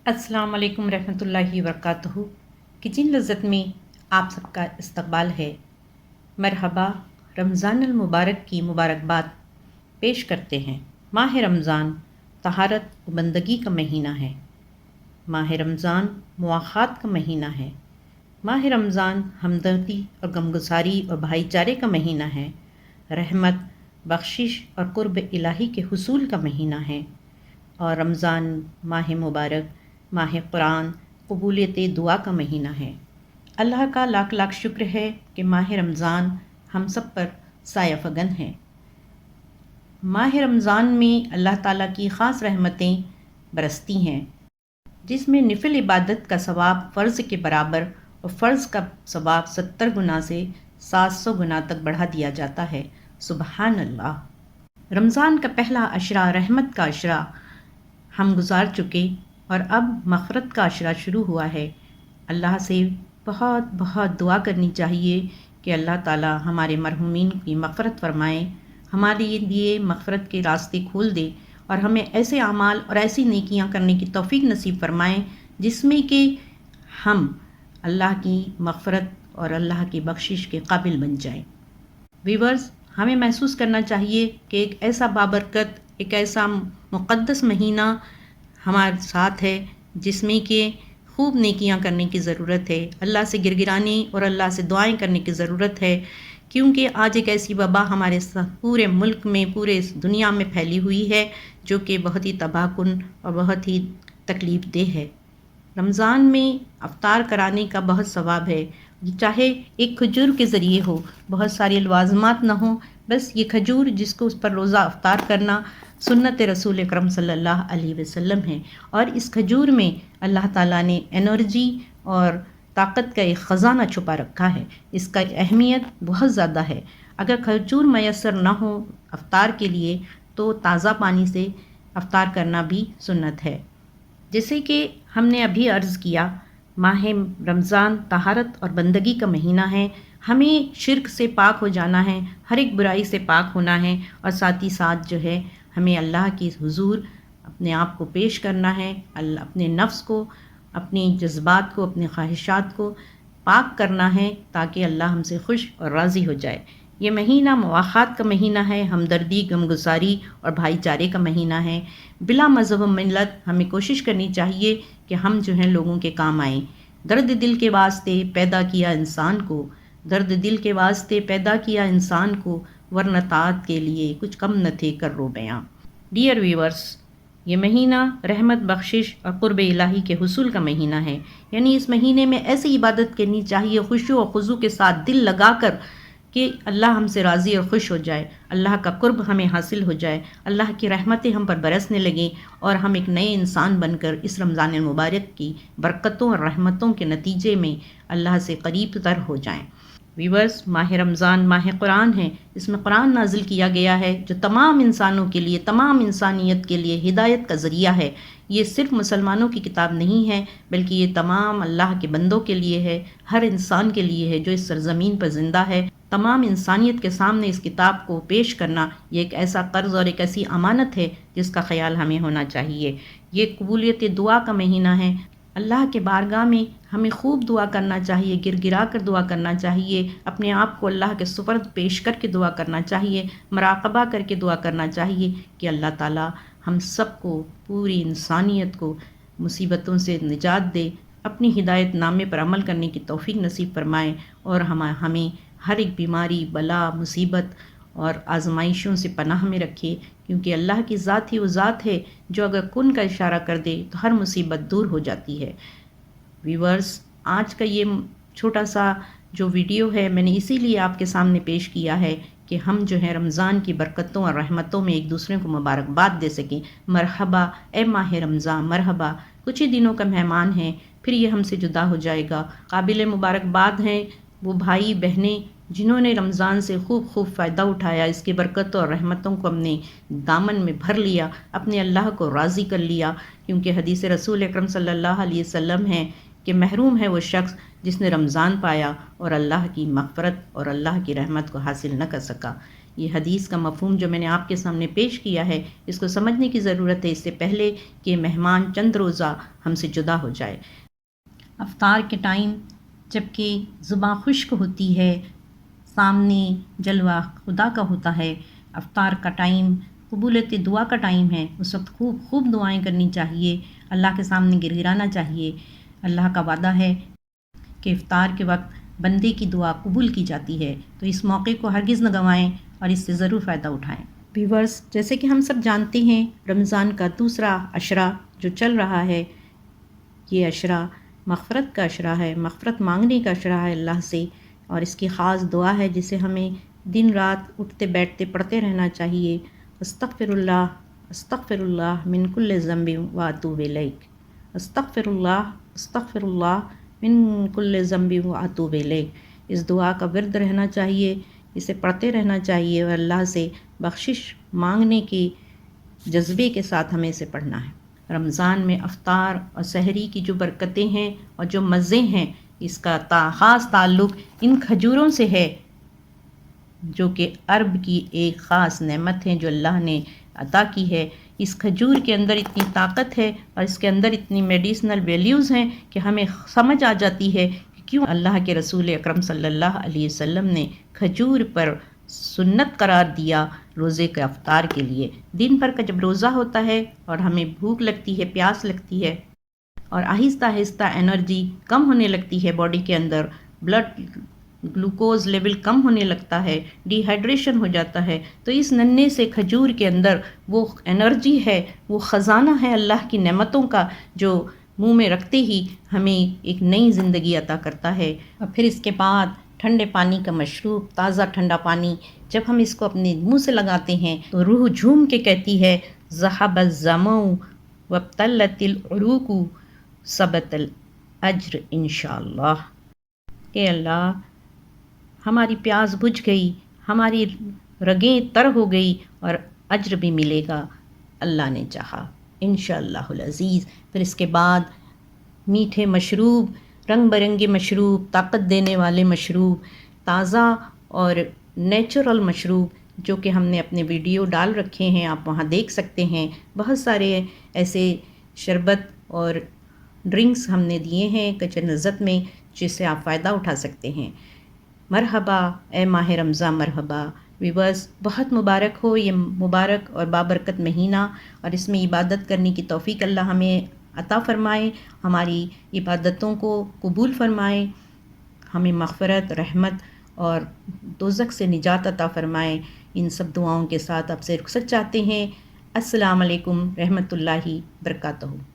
अस्सलाम वालेकुम रहमतुल्लाहि वबरकातुहू। किचन लज़्ज़त में आप सबका इस्तकबाल है। मरहबा, रमज़ान मुबारक की मुबारकबाद पेश करते हैं। माह रमज़ान तहारत व बंदगी का महीना है। माह रमज़ान मुआख़ात का महीना है। माह रमज़ान हमदर्दी और गमगुसारी और भाईचारे का महीना है। रहमत, बख्शिश और कुर्ब इलाही के हुसूल का महीना है। और रमज़ान माह मुबारक, माह कुरान, कबूलियत दुआ का महीना है। अल्लाह का लाख लाख शुक्र है कि माह रमज़ान हम सब पर साया फ़गन है। माह रमज़ान में अल्लाह ताला की ख़ास रहमतें बरसती हैं, जिसमें निफिल इबादत का सवाब फ़र्ज़ के बराबर और फ़र्ज़ का सवाब 70 गुना से 700 गुना तक बढ़ा दिया जाता है। सुबहान अल्लाह। रमज़ान का पहला अशरा रहमत का अशरा हम गुजार चुके और अब मग़फ़िरत का अशरा शुरू हुआ है। अल्लाह से बहुत बहुत दुआ करनी चाहिए कि अल्लाह ताला हमारे मरहूमीन की मग़फ़िरत फ़रमाए, हमारे लिए मग़फ़िरत के रास्ते खोल दे और हमें ऐसे आमाल और ऐसी नेकियां करने की तौफ़ीक नसीब फ़रमाए जिसमें कि हम अल्लाह की मग़फ़िरत और अल्लाह की बख्शिश के काबिल बन जाएं। व्यूअर्स, हमें महसूस करना चाहिए कि एक ऐसा बाबरकत, एक ऐसा मुक़द्दस महीना हमारे साथ है जिसमें कि खूब नेकियां करने की ज़रूरत है। अल्लाह से गिरगिराने और अल्लाह से दुआएं करने की ज़रूरत है, क्योंकि आज एक ऐसी वबा हमारे पूरे मुल्क में, पूरे इस दुनिया में फैली हुई है जो कि बहुत ही तबाहकुन और बहुत ही तकलीफ़ देह है। रमज़ान में अफ्तार कराने का बहुत सवाब है, चाहे एक खजूर के ज़रिए हो, बहुत सारे लवाज़मात ना हो, बस ये खजूर जिसको उस पर रोज़ा अफ्तार करना सुन्नत रसूल अकरम सल्लल्लाहु अलैहि वसल्लम है। और इस खजूर में अल्लाह ताला ने एनर्जी और ताकत का एक ख़ज़ाना छुपा रखा है। इसका अहमियत बहुत ज़्यादा है। अगर खजूर मैसर ना हो अफ्तार के लिए तो ताज़ा पानी से अफ्तार करना भी सुन्नत है। जैसे कि हमने अभी अर्ज़ किया, माह रमज़ान तहारत और बंदगी का महीना है। हमें शिर्क से पाक हो जाना है, हर एक बुराई से पाक होना है और साथ ही साथ जो है हमें अल्लाह की हुजूर अपने आप को पेश करना है, अपने नफ्स को, अपने जज्बात को, अपने ख्वाहिशात को पाक करना है ताकि अल्लाह हमसे खुश और राज़ी हो जाए। ये महीना मुआख़ात का महीना है, हमदर्दी, गमगुसारी और भाईचारे का महीना है। बिला मज़हब व मिल्लत हमें कोशिश करनी चाहिए कि हम जो हैं लोगों के काम आएँ। दर्द दिल के वास्ते पैदा किया इंसान को, दर्द दिल के वास्ते पैदा किया इंसान को, वरना ताअत के लिए कुछ कम न थे कर्रो बयां। डियर व्यूअर्स, ये महीना रहमत, बख्शिश और कुर्ब इलाही के हुसूल का महीना है। यानी इस महीने में ऐसी इबादत करनी चाहिए खुशू और खुजू के साथ, दिल लगाकर, कि अल्लाह हमसे राज़ी और खुश हो जाए, अल्लाह का कुर्ब हमें हासिल हो जाए, अल्लाह की रहमतें हम पर बरसने लगें और हम एक नए इंसान बनकर इस रमज़ान मुबारक की बरकतों और रहमतों के नतीजे में अल्लाह से करीब तर हो जाएं। व्यूअर्स, माह रमज़ान माह कुरान है। इसमें कुरान नाजिल किया गया है जो तमाम इंसानों के लिए, तमाम इंसानियत के लिए हिदायत का ज़रिया है। ये सिर्फ मुसलमानों की किताब नहीं है, बल्कि ये तमाम अल्लाह के बंदों के लिए है, हर इंसान के लिए है जो इस सरज़मीन पर ज़िंदा है। तमाम इंसानियत के सामने इस किताब को पेश करना ये एक ऐसा कर्ज़ और एक ऐसी अमानत है जिसका ख्याल हमें होना चाहिए। ये कबूलियत दुआ का महीना है। अल्लाह के बारगाह में हमें खूब दुआ करना चाहिए, गिरगिरा कर दुआ करना चाहिए, अपने आप को अल्लाह के सुपर्द पेश करके दुआ करना चाहिए, मराक़बा करके दुआ करना चाहिए कि अल्लाह ताला हम सबको, पूरी इंसानियत को मुसीबतों से निजात दे, अपनी हिदायत नामे पर अमल करने की तौफ़ीक नसीब फरमाए और हमें हर एक बीमारी, बला, मुसीबत और आजमाइशों से पनाह में रखे, क्योंकि अल्लाह की ज़ात ही वो ज़ात है जो अगर कुन का इशारा कर दे तो हर मुसीबत दूर हो जाती है। व्यूअर्स, आज का ये छोटा सा जो वीडियो है मैंने इसीलिए आपके सामने पेश किया है कि हम जो है रमज़ान की बरकतों और रहमतों में एक दूसरे को मुबारकबाद दे सकें। मरहबा ए माह रमज़ान, मरहबा। कुछ ही दिनों का मेहमान है, फिर ये हमसे जुदा हो जाएगा। काबिल मुबारकबाद हैं वो भाई बहनें जिन्होंने रमज़ान से खूब फ़ायदा उठाया, इसकी बरकत और रहमतों को अपने दामन में भर लिया, अपने अल्लाह को राज़ी कर लिया, क्योंकि हदीस रसूल अकरम सल्लल्लाहु अलैहि वसल्लम है कि महरूम है वो शख्स जिसने रमज़ान पाया और अल्लाह की मग़फ़िरत और अल्लाह की रहमत को हासिल न कर सका। یہ حدیث کا مفہوم جو میں نے آپ کے سامنے پیش کیا ہے، اس کو سمجھنے کی ضرورت ہے اس سے پہلے کہ مہمان چند روزہ ہم سے جدا ہو جائے۔ افطار کے ٹائم جب کہ زباں خشک ہوتی ہے، سامنے جلوہ خدا کا ہوتا ہے، افطار کا ٹائم قبولیت دعا کا ٹائم ہے، اس وقت خوب خوب دعائیں کرنی چاہیے، اللہ کے سامنے گر گرانا چاہیے۔ اللہ کا وعدہ ہے کہ افطار کے وقت بندے کی دعا قبول کی جاتی ہے، تو اس موقع کو ہرگز نہ گنوائیں اور اس سے ضرور فائدہ اٹھائیں۔ ویورز، جیسے کہ ہم سب جانتے ہیں، رمضان کا دوسرا عشرہ جو چل رہا ہے، یہ عشرہ مغفرت کا عشرہ ہے، مغفرت مانگنے کا عشرہ ہے اللہ سے، اور اس کی خاص دعا ہے جسے ہمیں دن رات اٹھتے بیٹھتے پڑھتے رہنا چاہیے۔ استغفر اللہ من کل ذنب و اتوب الیک، استغفر اللہ من کل ذنب و اتوب الیک۔ اس دعا کا ورد رہنا چاہیے، اسے پڑھتے رہنا چاہیے اور اللہ سے بخشش مانگنے کے جذبے کے ساتھ ہمیں اسے پڑھنا ہے۔ رمضان میں افطار اور سحری کی جو برکتیں ہیں اور جو مزے ہیں، اس کا خاص تعلق ان کھجوروں سے ہے جو کہ عرب کی ایک خاص نعمت ہے جو اللہ نے عطا کی ہے۔ اس کھجور کے اندر اتنی طاقت ہے اور اس کے اندر اتنی میڈیسنل ویلیوز ہیں کہ ہمیں سمجھ آ جاتی ہے کہ کیوں اللہ کے رسول اکرم صلی اللہ علیہ وسلم نے کھجور پر سنت قرار دیا روزے کے افطار کے لیے۔ دن بھر کا جب روزہ ہوتا ہے اور ہمیں بھوک لگتی ہے، پیاس لگتی ہے اور آہستہ آہستہ انرجی کم ہونے لگتی ہے، باڈی کے اندر بلڈ گلوکوز لیول کم ہونے لگتا ہے، ڈی ہائیڈریشن ہو جاتا ہے، تو اس ننھے سے کھجور کے اندر وہ انرجی ہے، وہ خزانہ ہے اللہ کی نعمتوں کا جو منہ میں رکھتے ہی ہمیں ایک نئی زندگی عطا کرتا ہے۔ اور پھر اس کے بعد ٹھنڈے پانی کا مشروب، تازہ ٹھنڈا پانی جب ہم اس کو اپنے منہ سے لگاتے ہیں تو روح جھوم کے کہتی ہے ذہب الظمأ وابتلت العروق ثبت الاجر انشاءاللہ، کہ اللہ ہماری پیاس بجھ گئی، ہماری رگیں تر ہو گئی اور اجر بھی ملے گا اللہ نے چاہا انشاءاللہ العزیز۔ پھر اس کے بعد میٹھے مشروب، رنگ برنگے مشروب، طاقت دینے والے مشروب، تازہ اور نیچرل مشروب جو کہ ہم نے اپنے ویڈیو ڈال رکھے ہیں، آپ وہاں دیکھ سکتے ہیں۔ بہت سارے ایسے شربت اور ڈرنکس ہم نے دیے ہیں کچن لذت میں جس سے آپ فائدہ اٹھا سکتے ہیں۔ مرحبا اے ماہ رمضان، مرحبا ویورز، بہت مبارک ہو یہ مبارک اور بابرکت مہینہ، اور اس میں عبادت کرنے کی توفیق اللہ ہمیں عطا فرمائے، ہماری عبادتوں کو قبول فرمائے، ہمیں مغفرت، رحمت اور دوزخ سے نجات عطا فرمائے۔ ان سب دعاؤں کے ساتھ آپ سے رخصت چاہتے ہیں۔ السلام علیکم رحمۃ اللہ وبرکاتہ۔